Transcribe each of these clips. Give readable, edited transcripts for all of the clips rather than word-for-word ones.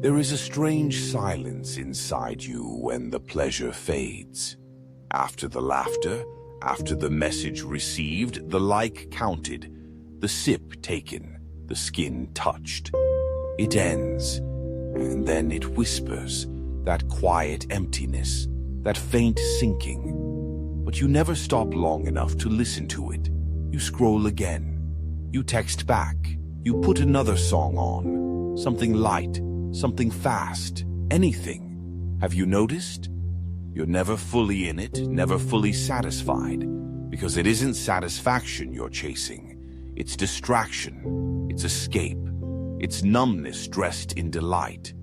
There is a strange silence inside you when the pleasure fades. After the laughter, after the message received, the like counted, the sip taken, the skin touched. It ends, and then it whispers, that quiet emptiness, that faint sinking. But you never stop long enough to listen to it. You scroll again. You text back. You put another song on. Something light, something fast, anything. Have you noticed? You're never fully in it, never fully satisfied, because it isn't satisfaction you're chasing. It's distraction, it's escape, it's numbness dressed in delight.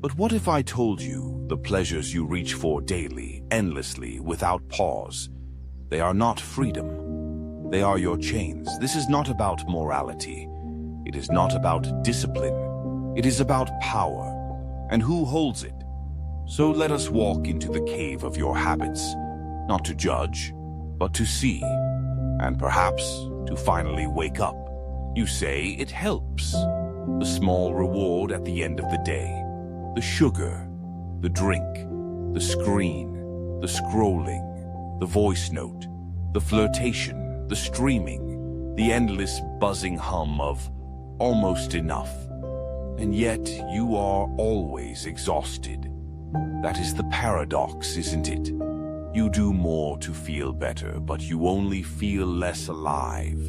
But what if I told you the pleasures you reach for daily, endlessly, without pause, they are not freedom. They are your chains. This is not about morality. It is not about discipline. It is about power. And who holds it? So let us walk into the cave of your habits, not to judge, but to see, and perhaps to finally wake up. You say it helps. The small reward at the end of the day. The sugar, the drink, the screen, the scrolling, the voice note, the flirtation, the streaming, the endless buzzing hum of almost enough. And yet you are always exhausted. That is the paradox, isn't it? You do more to feel better, but you only feel less alive.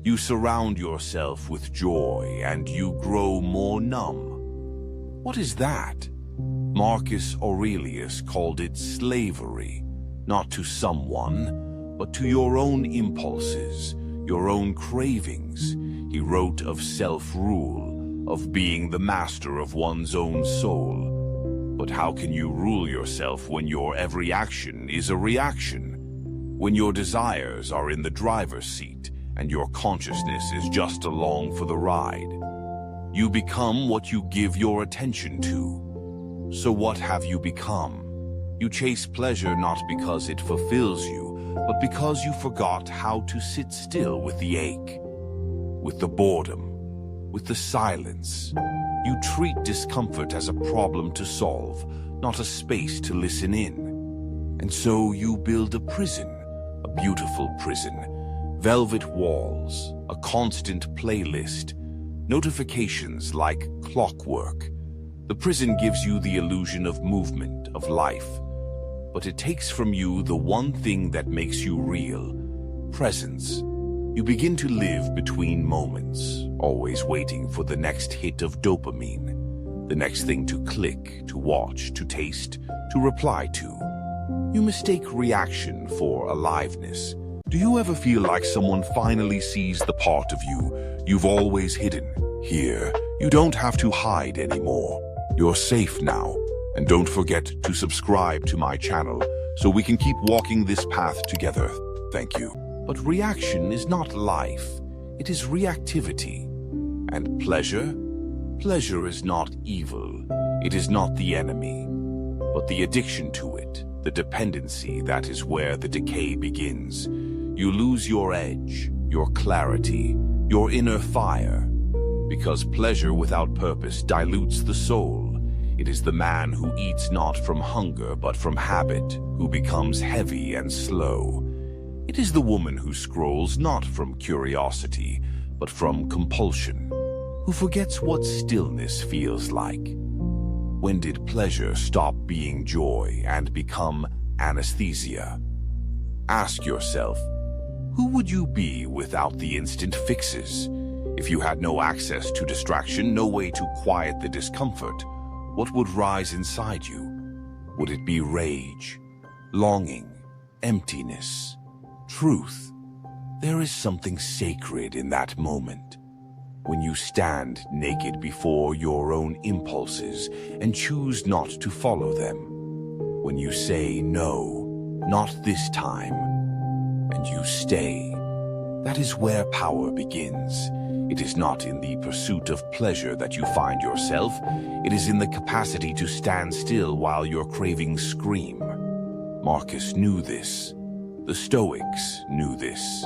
You surround yourself with joy, and you grow more numb. What is that? Marcus Aurelius called it slavery, not to someone, but to your own impulses, your own cravings. He wrote of self-rule, of being the master of one's own soul. But how can you rule yourself when your every action is a reaction? When your desires are in the driver's seat and your consciousness is just along for the ride? You become what you give your attention to. So what have you become? You chase pleasure not because it fulfills you, but because you forgot how to sit still with the ache, with the boredom, with the silence. You treat discomfort as a problem to solve, not a space to listen in. And so you build a prison, a beautiful prison, velvet walls, a constant playlist, notifications like clockwork. The prison gives you the illusion of movement, of life, but it takes from you the one thing that makes you real, presence. You begin to live between moments, always waiting for the next hit of dopamine, the next thing to click, to watch, to taste, to reply to. You mistake reaction for aliveness. Do you ever feel like someone finally sees the part of you you've always hidden? Here, you don't have to hide anymore. You're safe now. And don't forget to subscribe to my channel so we can keep walking this path together. Thank you. But reaction is not life. It is reactivity. And pleasure? Pleasure is not evil. It is not the enemy. But the addiction to it, the dependency, that is where the decay begins. You lose your edge, your clarity, your inner fire. Because pleasure without purpose dilutes the soul. It is the man who eats not from hunger but from habit, who becomes heavy and slow. It is the woman who scrolls not from curiosity, but from compulsion, who forgets what stillness feels like. When did pleasure stop being joy and become anesthesia? Ask yourself, who would you be without the instant fixes? If you had no access to distraction, no way to quiet the discomfort, what would rise inside you? Would it be rage, longing, emptiness, truth? There is something sacred in that moment, when you stand naked before your own impulses and choose not to follow them. When you say no, not this time, and you stay. That is where power begins. It is not in the pursuit of pleasure that you find yourself. It is in the capacity to stand still while your cravings scream. Marcus knew this. The Stoics knew this.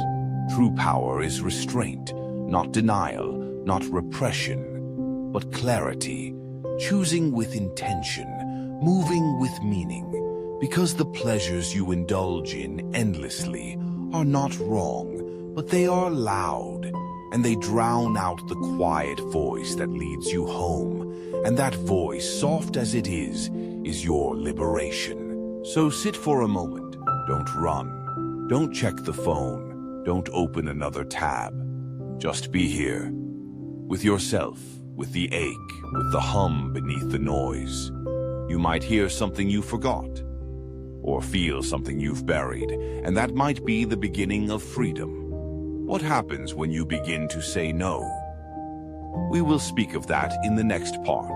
True power is restraint, not denial, not repression, but clarity. choosing with intention, moving with meaning, because the pleasures you indulge in endlessly are not wrong, but they are loud, and they drown out the quiet voice that leads you home, and that voice, soft as it is your liberation. So sit for a moment, don't run, don't check the phone, don't open another tab. Just be here, with yourself, with the ache, with the hum beneath the noise. You might hear something you forgot, or feel something you've buried, and that might be the beginning of freedom. What happens when you begin to say no? We will speak of that in the next part.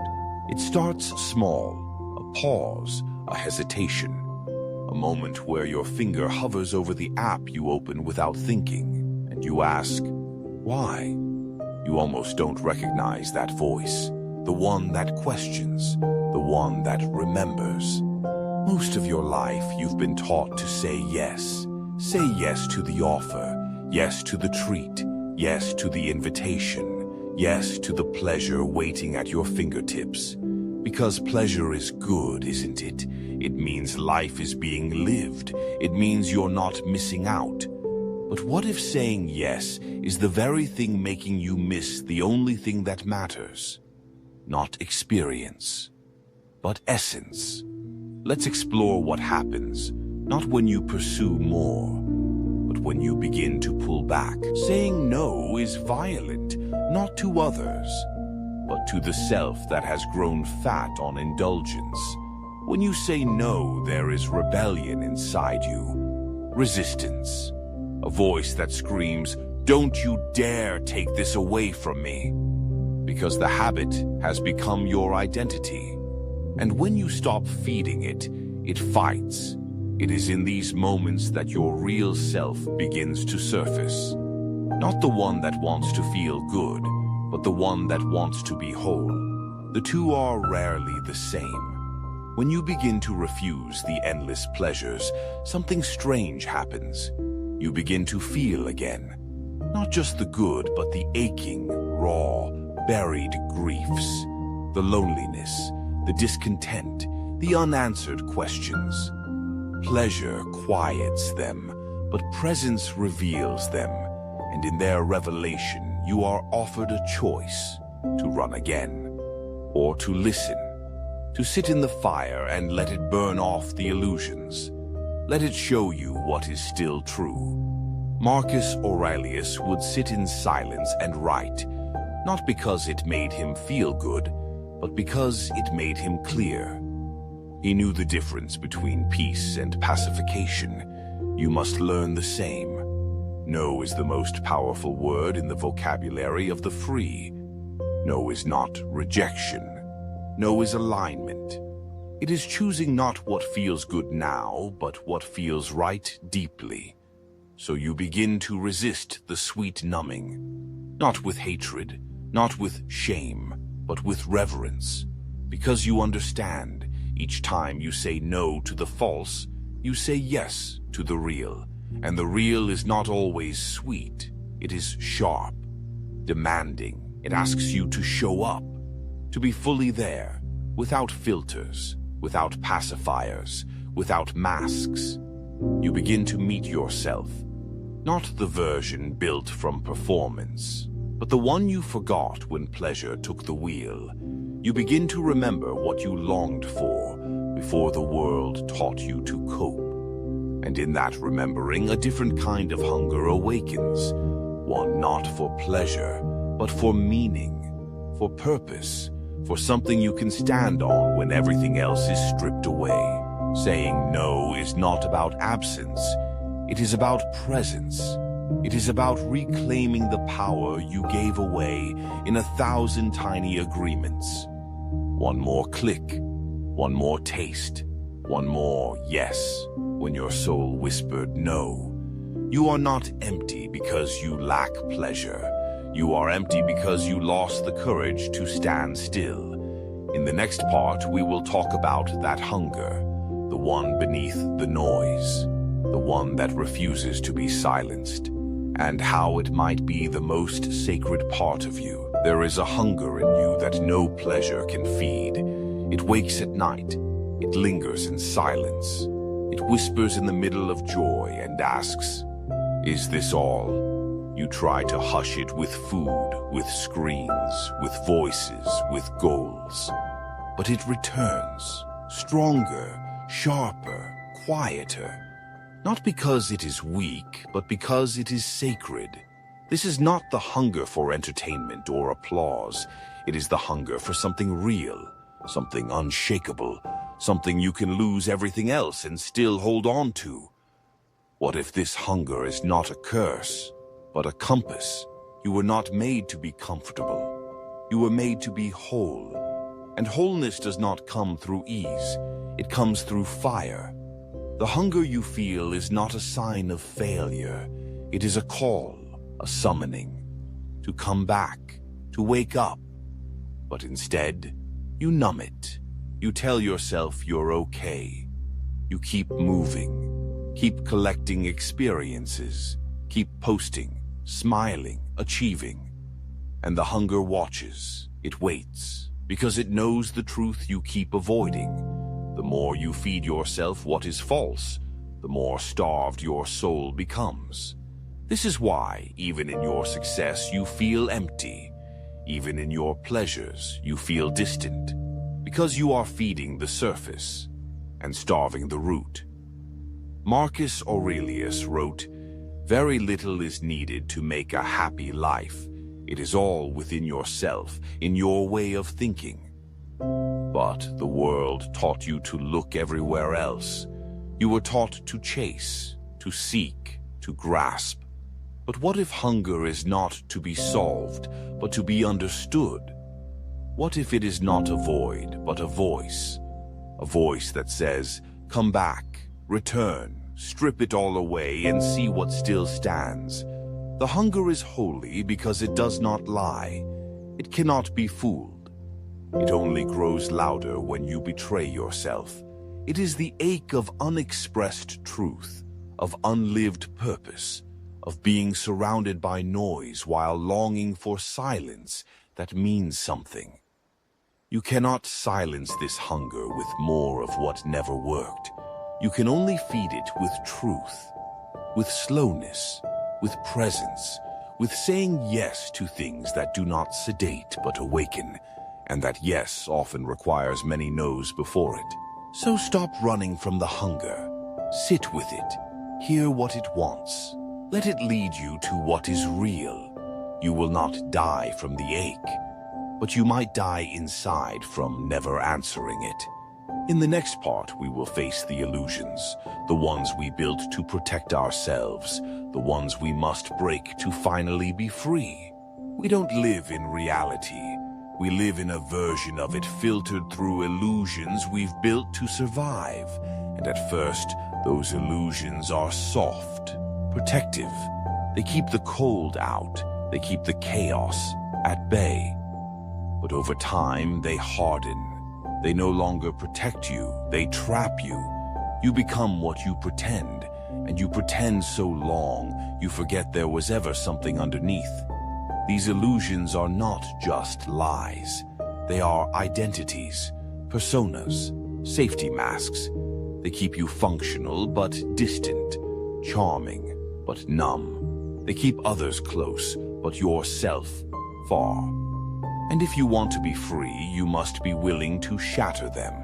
It starts small, a pause, a hesitation, a moment where your finger hovers over the app you open without thinking, and you ask, why? You almost don't recognize that voice, the one that questions, the one that remembers. Most of your life you've been taught to say yes. Say yes to the offer, yes to the treat, yes to the invitation, yes to the pleasure waiting at your fingertips. Because pleasure is good, isn't it? It means life is being lived. It means you're not missing out. But what if saying yes is the very thing making you miss the only thing that matters? Not experience, but essence. Let's explore what happens, not when you pursue more, but when you begin to pull back. Saying no is violent, not to others, but to the self that has grown fat on indulgence. When you say no, there is rebellion inside you, resistance. A voice that screams, "Don't you dare take this away from me," because the habit has become your identity. And when you stop feeding it, it fights. It is in these moments that your real self begins to surface. Not the one that wants to feel good, but the one that wants to be whole. The two are rarely the same. When you begin to refuse the endless pleasures, something strange happens. You begin to feel again. Not just the good, but the aching, raw, buried griefs. The loneliness, the discontent, the unanswered questions. Pleasure quiets them, but presence reveals them. And in their revelation, you are offered a choice to run again, or to listen, to sit in the fire and let it burn off the illusions. Let it show you what is still true. Marcus Aurelius would sit in silence and write, not because it made him feel good, but because it made him clear. He knew the difference between peace and pacification. You must learn the same. No is the most powerful word in the vocabulary of the free. No is not rejection. No is alignment. It is choosing not what feels good now, but what feels right deeply. So you begin to resist the sweet numbing, not with hatred, not with shame, but with reverence. Because you understand, each time you say no to the false, you say yes to the real. And the real is not always sweet. It is sharp, demanding. It asks you to show up, to be fully there, without filters, without pacifiers, without masks. You begin to meet yourself, not the version built from performance, but the one you forgot when pleasure took the wheel. You begin to remember what you longed for before the world taught you to cope. And in that remembering, a different kind of hunger awakens, one not for pleasure, but for meaning, for purpose, for something you can stand on when everything else is stripped away. Saying no is not about absence, it is about presence. It is about reclaiming the power you gave away in 1,000 tiny agreements. One more click, one more taste, one more yes, when your soul whispered no. You are not empty because you lack pleasure. You are empty because you lost the courage to stand still. In the next part, we will talk about that hunger, the one beneath the noise, the one that refuses to be silenced. and how it might be the most sacred part of you. There is a hunger in you that no pleasure can feed. It wakes at night. It lingers in silence. It whispers in the middle of joy and asks, "Is this all?" You try to hush it with food, with screens, with voices, with goals. But it returns, stronger, sharper, quieter. Not because it is weak, but because it is sacred. This is not the hunger for entertainment or applause. It is the hunger for something real, something unshakable, something you can lose everything else and still hold on to. What if this hunger is not a curse, but a compass? You were not made to be comfortable. You were made to be whole. And wholeness does not come through ease. It comes through fire. The hunger you feel is not a sign of failure. It is a call, a summoning, to come back, to wake up. But instead, you numb it. You tell yourself you're okay. You keep moving, keep collecting experiences, keep posting, smiling, achieving. And the hunger watches, it waits, because it knows the truth you keep avoiding. The more you feed yourself what is false, the more starved your soul becomes. This is why, even in your success, you feel empty. Even in your pleasures, you feel distant. Because you are feeding the surface and starving the root. Marcus Aurelius wrote, "Very little is needed to make a happy life. It is all within yourself, in your way of thinking." But the world taught you to look everywhere else. You were taught to chase, to seek, to grasp. But what if hunger is not to be solved, but to be understood? What if it is not a void, but a voice? A voice that says, "Come back, return, strip it all away and see what still stands." The hunger is holy because it does not lie. It cannot be fooled. It only grows louder when you betray yourself. It is the ache of unexpressed truth, of unlived purpose, of being surrounded by noise while longing for silence that means something. You cannot silence this hunger with more of what never worked. You can only feed it with truth, with slowness, with presence, with saying yes to things that do not sedate but awaken, and that yes often requires many no's before it. So stop running from the hunger. Sit with it. Hear what it wants. Let it lead you to what is real. You will not die from the ache, but you might die inside from never answering it. In the next part, we will face the illusions, the ones we built to protect ourselves, the ones we must break to finally be free. We don't live in reality. We live in a version of it filtered through illusions we've built to survive. And at first, those illusions are soft, protective. They keep the cold out. They keep the chaos at bay. But over time, they harden. They no longer protect you. They trap you. You become what you pretend, and you pretend so long, you forget there was ever something underneath. These illusions are not just lies. They are identities, personas, safety masks. They keep you functional but distant, charming but numb. They keep others close, but yourself far. And if you want to be free, you must be willing to shatter them.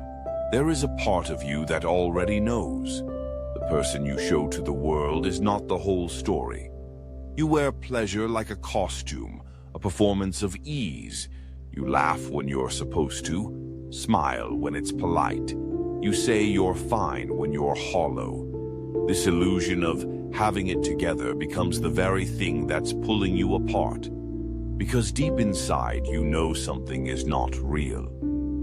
There is a part of you that already knows. The person you show to the world is not the whole story. You wear pleasure like a costume, a performance of ease. You laugh when you're supposed to, smile when it's polite. You say you're fine when you're hollow. This illusion of having it together becomes the very thing that's pulling you apart. Because deep inside you know something is not real.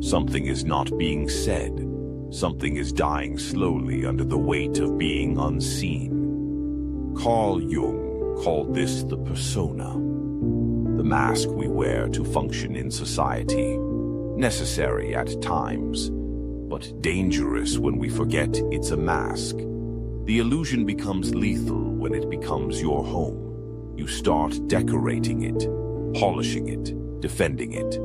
Something is not being said. Something is dying slowly under the weight of being unseen. Carl Jung called this the persona. The mask we wear to function in society. Necessary at times, but dangerous when we forget it's a mask. The illusion becomes lethal when it becomes your home. You start decorating it, polishing it, defending it,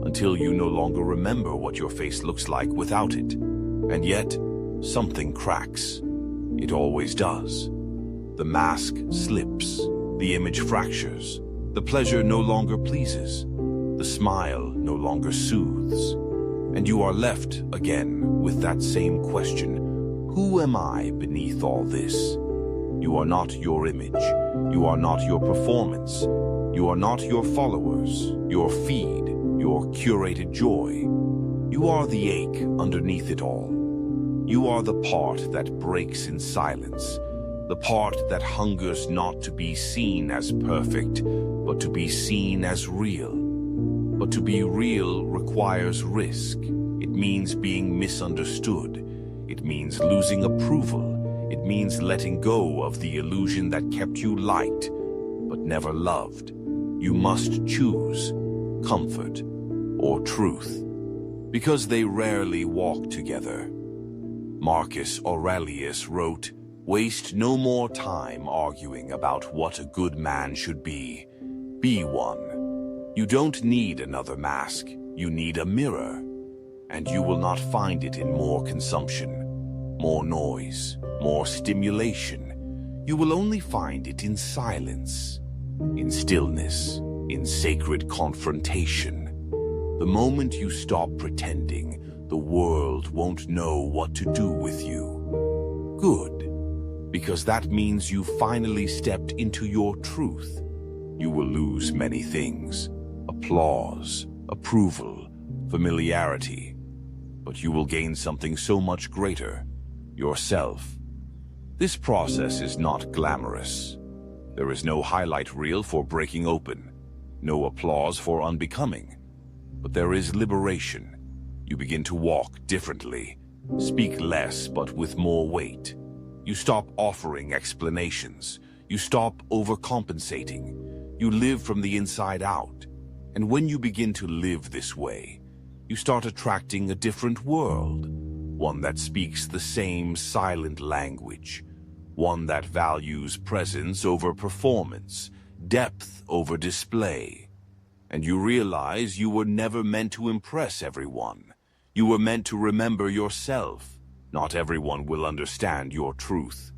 until you no longer remember what your face looks like without it. And yet, something cracks. It always does. The mask slips, the image fractures, the pleasure no longer pleases, the smile no longer soothes, and you are left again with that same question: who am I beneath all this? You are not your image, you are not your performance, you are not your followers, your feed, your curated joy. You are the ache underneath it all. You are the part that breaks in silence, the part that hungers not to be seen as perfect, but to be seen as real. But to be real requires risk. It means being misunderstood. It means losing approval. It means letting go of the illusion that kept you liked, but never loved. You must choose comfort or truth, because they rarely walk together. Marcus Aurelius wrote, "Waste no more time arguing about what a good man should be. Be one." You don't need another mask, you need a mirror. And you will not find it in more consumption, more noise, more stimulation. You will only find it in silence, in stillness, in sacred confrontation. The moment you stop pretending, the world won't know what to do with you. Good, because that means you finally stepped into your truth. You will lose many things: applause, approval, familiarity. But you will gain something so much greater: yourself. This process is not glamorous. There is no highlight reel for breaking open, no applause for unbecoming. But there is liberation. You begin to walk differently, speak less but with more weight. You stop offering explanations. You stop overcompensating. You live from the inside out. And when you begin to live this way, you start attracting a different world, one that speaks the same silent language, one that values presence over performance, depth over display. And you realize you were never meant to impress everyone. You were meant to remember yourself. Not everyone will understand your truth,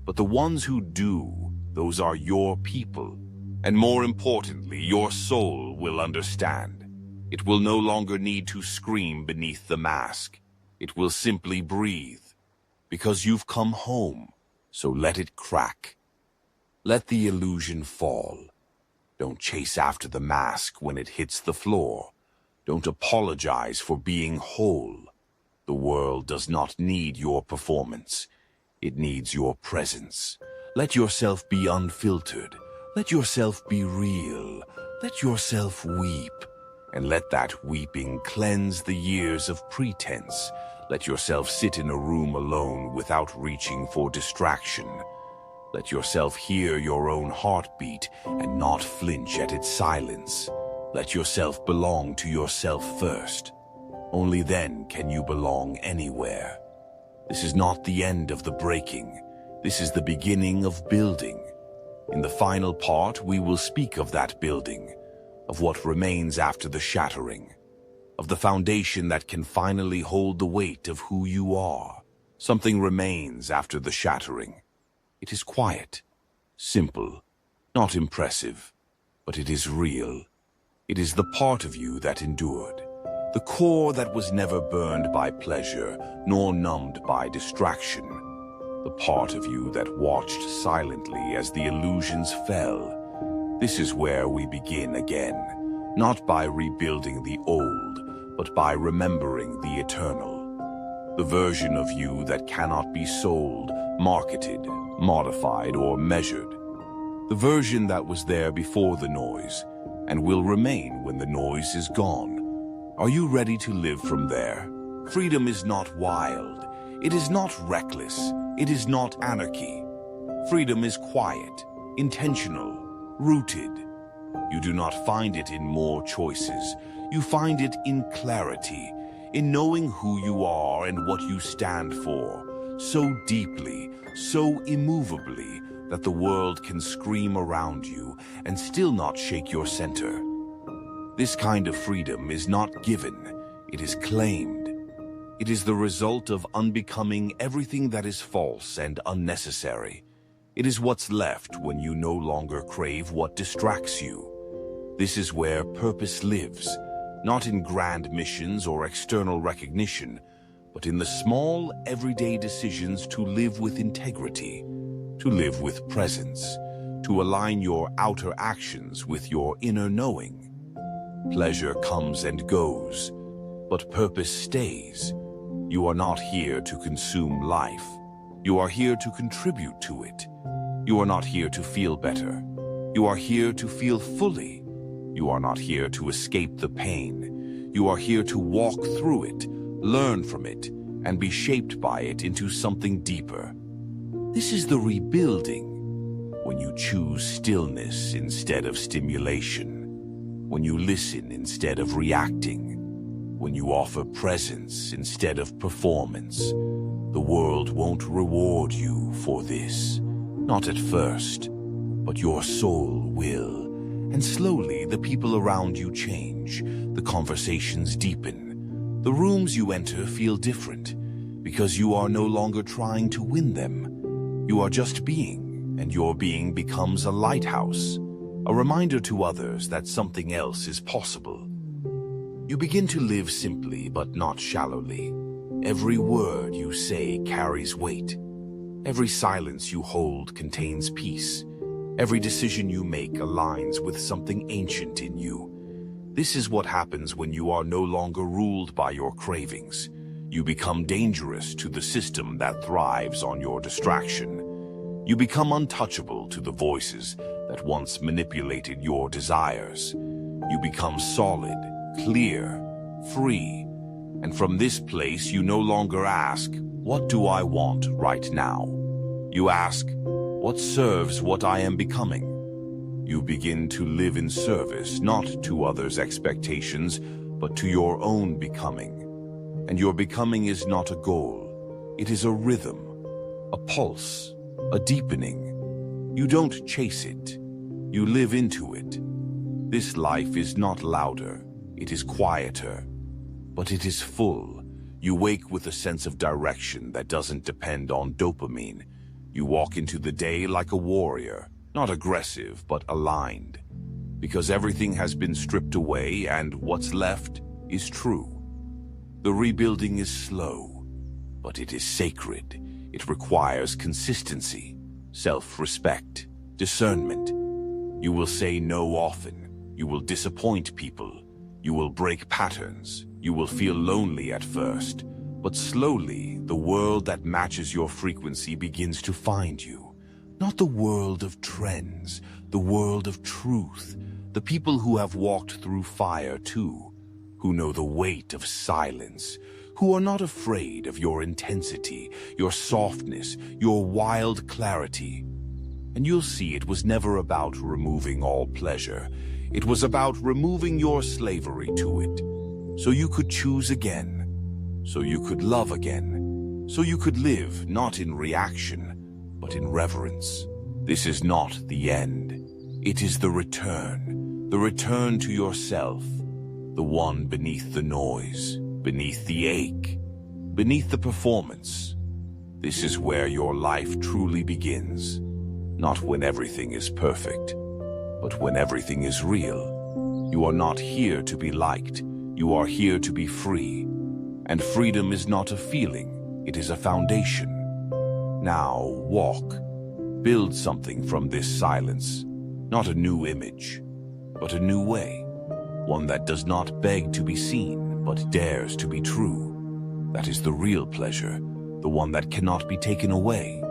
but the ones who do, those are your people. And more importantly, your soul will understand. It will no longer need to scream beneath the mask. It will simply breathe, because you've come home. So let it crack. Let the illusion fall. Don't chase after the mask when it hits the floor. Don't apologize for being whole. The world does not need your performance. It needs your presence. Let yourself be unfiltered. Let yourself be real. Let yourself weep. And let that weeping cleanse the years of pretense. Let yourself sit in a room alone without reaching for distraction. Let yourself hear your own heartbeat and not flinch at its silence. Let yourself belong to yourself first. Only then can you belong anywhere. This is not the end of the breaking. This is the beginning of building. In the final part, we will speak of that building, of what remains after the shattering, of the foundation that can finally hold the weight of who you are. Something remains after the shattering. It is quiet, simple, not impressive, but it is real. It is the part of you that endured, the core that was never burned by pleasure, nor numbed by distraction, the part of you that watched silently as the illusions fell. This is where we begin again, not by rebuilding the old, but by remembering the eternal. The version of you that cannot be sold, marketed, modified, or measured. The version that was there before the noise, and will remain when the noise is gone. Are you ready to live from there? Freedom is not wild. It is not reckless. It is not anarchy. Freedom is quiet, intentional, rooted. You do not find it in more choices. You find it in clarity, in knowing who you are and what you stand for, so deeply, so immovably, that the world can scream around you and still not shake your center. This kind of freedom is not given, it is claimed. It is the result of unbecoming everything that is false and unnecessary. It is what's left when you no longer crave what distracts you. This is where purpose lives, not in grand missions or external recognition, but in the small, everyday decisions to live with integrity, to live with presence, to align your outer actions with your inner knowing. Pleasure comes and goes, but purpose stays. You are not here to consume life. You are here to contribute to it. You are not here to feel better. You are here to feel fully. You are not here to escape the pain. You are here to walk through it, learn from it, and be shaped by it into something deeper. This is the rebuilding. When you choose stillness instead of stimulation. When you listen instead of reacting. When you offer presence instead of performance. The world won't reward you for this. Not at first, but your soul will. And slowly the people around you change. The conversations deepen. The rooms you enter feel different, because you are no longer trying to win them. You are just being, and your being becomes a lighthouse, a reminder to others that something else is possible. You begin to live simply but not shallowly. Every word you say carries weight. Every silence you hold contains peace. Every decision you make aligns with something ancient in you. This is what happens when you are no longer ruled by your cravings. You become dangerous to the system that thrives on your distraction. You become untouchable to the voices that once manipulated your desires. You become solid, clear, free. And from this place you no longer ask, "What do I want right now?" You ask, "What serves what I am becoming?" You begin to live in service not to others' expectations, but to your own becoming. And your becoming is not a goal. It is a rhythm, a pulse, a deepening. You don't chase it. You live into it. This life is not louder. It is quieter. But it is full. You wake with a sense of direction that doesn't depend on dopamine. You walk into the day like a warrior, not aggressive, but aligned. Because everything has been stripped away and what's left is true. The rebuilding is slow, but it is sacred. It requires consistency, self-respect, discernment. You will say no often. You will disappoint people. You will break patterns. You will feel lonely at first. But slowly, the world that matches your frequency begins to find you. Not the world of trends, the world of truth. The people who have walked through fire too, who know the weight of silence, who are not afraid of your intensity, your softness, your wild clarity. And you'll see it was never about removing all pleasure. It was about removing your slavery to it, so you could choose again. So you could love again. So you could live not in reaction, but in reverence. This is not the end. It is the return to yourself, the one beneath the noise, beneath the ache, beneath the performance. This is where your life truly begins. Not when everything is perfect, but when everything is real. You are not here to be liked. You are here to be free. And freedom is not a feeling, it is a foundation. Now walk. Build something from this silence. Not a new image, but a new way. One that does not beg to be seen, but dares to be true. That is the real pleasure, the one that cannot be taken away.